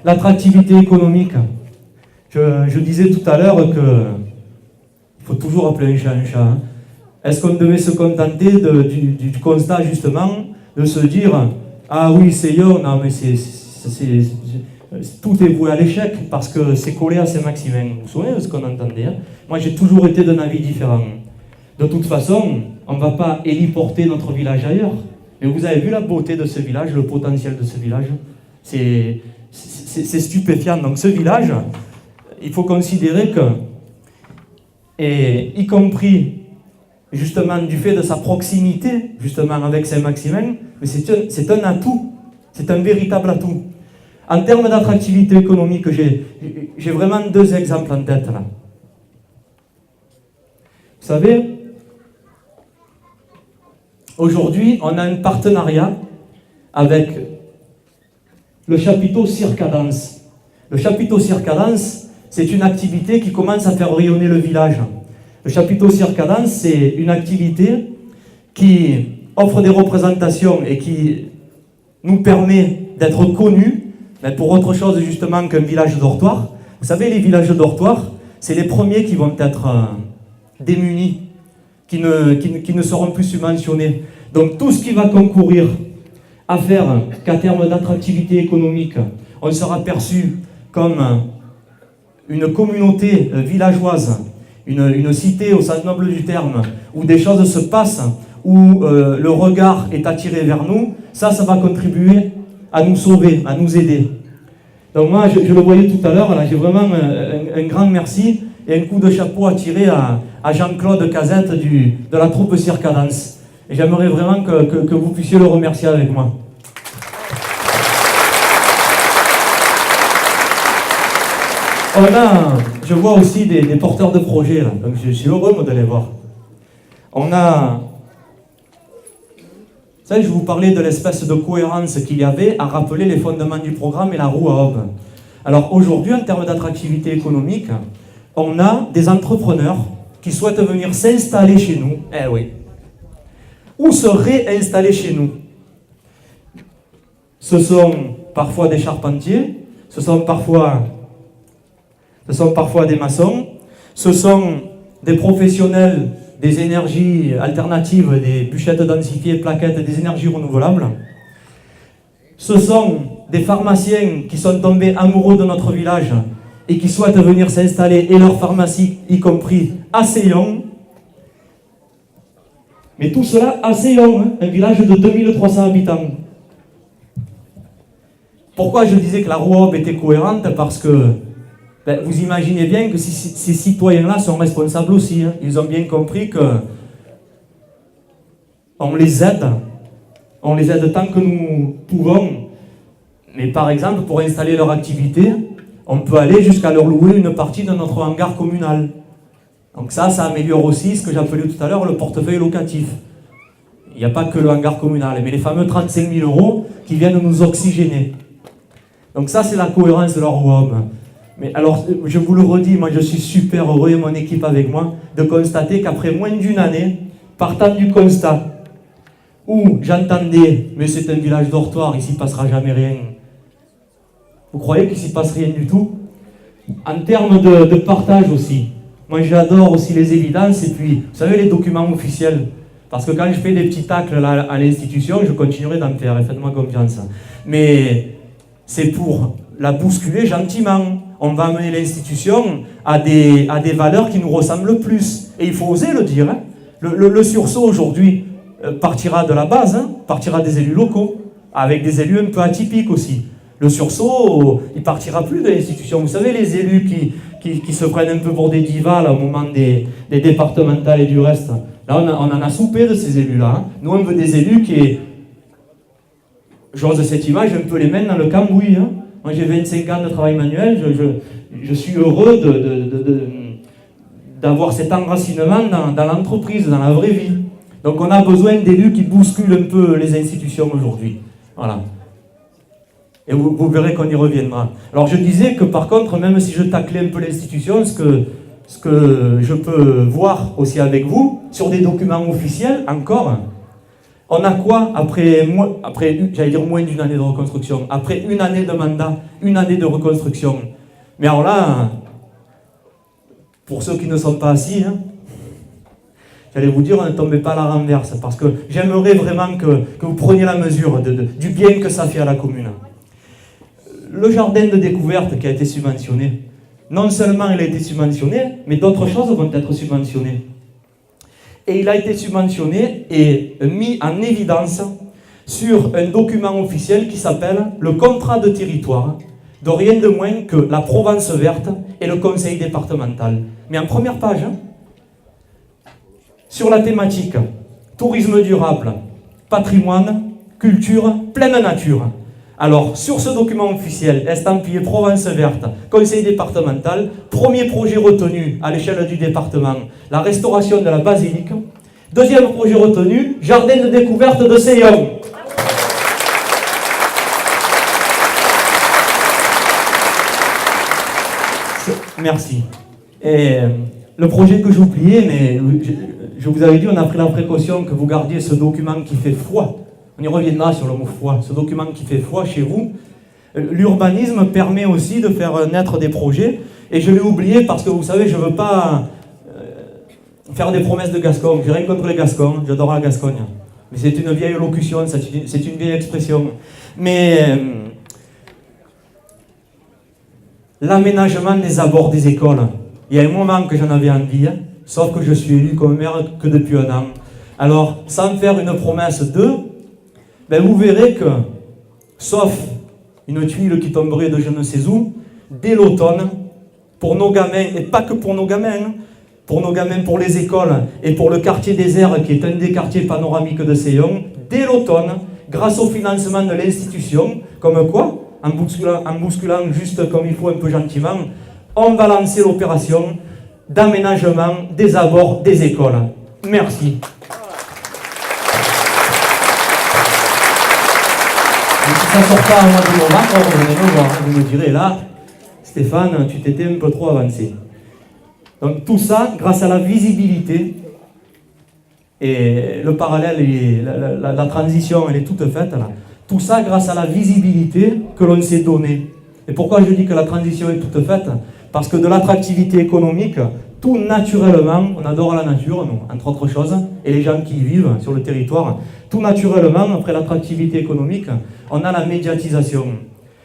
l'attractivité économique. Je disais tout à l'heure que il faut toujours appeler un chat un chat. Hein. Est-ce qu'on devait se contenter du constat justement de se dire ah oui c'est yo, non mais tout est voué à l'échec parce que c'est collé à Saint-Maximin. Vous vous souvenez de ce qu'on entendait hein. Moi j'ai toujours été d'un avis différent. De toute façon, on ne va pas héliporter notre village ailleurs. Mais vous avez vu la beauté de ce village, le potentiel de ce village. C'est stupéfiant. Donc ce village, il faut considérer que, et y compris justement du fait de sa proximité justement avec Saint-Maximin, mais c'est un atout, c'est un véritable atout. En termes d'attractivité économique, j'ai vraiment deux exemples en tête là. Vous savez, aujourd'hui, on a un partenariat avec le chapiteau Cirque à Danse. Le chapiteau Cirque à Danse, c'est une activité qui commence à faire rayonner le village. Le chapiteau Cirque à Danse, c'est une activité qui offre des représentations et qui nous permet d'être connus pour autre chose justement qu'un village dortoir. Vous savez, les villages dortoirs, c'est les premiers qui vont être démunis, qui ne seront plus subventionnés. Donc tout ce qui va concourir à faire qu'à terme d'attractivité économique, on sera perçu comme une communauté villageoise, une cité au sens noble du terme, où des choses se passent, où le regard est attiré vers nous, ça va contribuer à nous sauver, à nous aider. Donc moi, je le voyais tout à l'heure, là, j'ai vraiment un grand merci et un coup de chapeau à tirer à Jean-Claude Cazette de la troupe Cirque à Danse. Et j'aimerais vraiment que vous puissiez le remercier avec moi. Je vois aussi des porteurs de projets, là, donc je suis heureux moi, de les voir. Ça, je vous parlais de l'espèce de cohérence qu'il y avait à rappeler les fondements du programme et la roue à Aube. Alors aujourd'hui, en termes d'attractivité économique, on a des entrepreneurs qui souhaitent venir s'installer chez nous, ou se réinstaller chez nous. Ce sont parfois des charpentiers, ce sont parfois des maçons, ce sont des professionnels des énergies alternatives, des bûchettes densifiées, plaquettes, des énergies renouvelables. Ce sont des pharmaciens qui sont tombés amoureux de notre village et qui souhaitent venir s'installer, et leur pharmacie y compris, à Seillon. Mais tout cela à Seillon, hein, un village de 2300 habitants. Pourquoi je disais que la roue était cohérente? Parce que vous imaginez bien que ces citoyens-là sont responsables aussi. Hein. Ils ont bien compris que on les aide tant que nous pouvons. Mais par exemple, pour installer leur activité, on peut aller jusqu'à leur louer une partie de notre hangar communal. Donc ça améliore aussi ce que j'appelais tout à l'heure le portefeuille locatif. Il n'y a pas que le hangar communal, mais les fameux 35 000 € qui viennent nous oxygéner. Donc ça, c'est la cohérence de leur robe. Mais alors, je vous le redis, moi je suis super heureux, et mon équipe avec moi, de constater qu'après moins d'une année, partant du constat où j'entendais « mais c'est un village dortoir, ici ne passera jamais rien ». Vous croyez qu'il ne s'y passe rien du tout? En termes de partage aussi, moi j'adore aussi les évidences et puis, vous savez, les documents officiels. Parce que quand je fais des petits tacles là, à l'institution, je continuerai d'en faire, faites-moi confiance. Mais c'est pour la bousculer gentiment. On va amener l'institution à des valeurs qui nous ressemblent le plus. Et il faut oser le dire. Hein. Le sursaut aujourd'hui partira de la base, hein, partira des élus locaux, avec des élus un peu atypiques aussi. Le sursaut, il partira plus de l'institution. Vous savez, les élus qui se prennent un peu pour des divas là, au moment des départementales et du reste. Là, on en a soupé de ces élus-là. Hein. Nous, on veut des élus qui, j'ose cette image, un peu les mains dans le cambouis. Hein. Moi, j'ai 25 ans de travail manuel. Je suis heureux d'avoir cet enracinement dans l'entreprise, dans la vraie vie. Donc, on a besoin d'élus qui bousculent un peu les institutions aujourd'hui. Voilà. Et vous verrez qu'on y reviendra. Alors, je disais que, par contre, même si je taclais un peu l'institution, ce que je peux voir aussi avec vous, sur des documents officiels, encore, On a quoi après j'allais dire moins d'une année de reconstruction, après une année de mandat, une année de reconstruction. Mais alors là, pour ceux qui ne sont pas assis, j'allais vous dire, ne tombez pas à la renverse, parce que j'aimerais vraiment que vous preniez la mesure du bien que ça fait à la commune. Le jardin de découverte qui a été subventionné, non seulement il a été subventionné, mais d'autres choses vont être subventionnées. Et il a été subventionné et mis en évidence sur un document officiel qui s'appelle le contrat de territoire, de rien de moins que la Provence verte et le conseil départemental. Mais en première page, sur la thématique tourisme durable, patrimoine, culture, pleine nature. Alors, sur ce document officiel, estampillé Provence verte, conseil départemental, premier projet retenu à l'échelle du département, la restauration de la basilique. Deuxième projet retenu, jardin de découverte de Seyon. Merci. Et le projet que j'oubliais, mais je vous avais dit, on a pris la précaution que vous gardiez ce document qui fait foi. On y reviendra sur le mot foi. Ce document qui fait foi chez vous. L'urbanisme permet aussi de faire naître des projets. Et je l'ai oublié parce que vous savez, je ne veux pas faire des promesses de Gascon. J'ai rien contre les Gascons, j'adore la Gascogne. Mais c'est une vieille locution, c'est une vieille expression. Mais l'aménagement des abords des écoles, il y a un moment que j'en avais envie, sauf que je suis élu comme maire que depuis un an. Alors, sans faire une promesse vous verrez que, sauf une tuile qui tomberait de je ne sais où, dès l'automne, pour nos gamins, et pas que pour nos gamins, pour les écoles et pour le quartier des Airs, qui est un des quartiers panoramiques de Seyon, dès l'automne, grâce au financement de l'institution, comme quoi, en bousculant juste comme il faut un peu gentiment, on va lancer l'opération d'aménagement des abords des écoles. Merci. Et si ça ne sort pas au mois de novembre, vous venez me voir, vous me direz là, Stéphane, tu t'étais un peu trop avancé. Donc tout ça, grâce à la visibilité, et le parallèle, la transition, elle est toute faite là. Tout ça grâce à la visibilité que l'on s'est donnée. Et pourquoi je dis que la transition est toute faite? Parce que de l'attractivité économique, tout naturellement, on adore la nature, nous, entre autres choses, et les gens qui y vivent sur le territoire, tout naturellement, après l'attractivité économique, on a la médiatisation.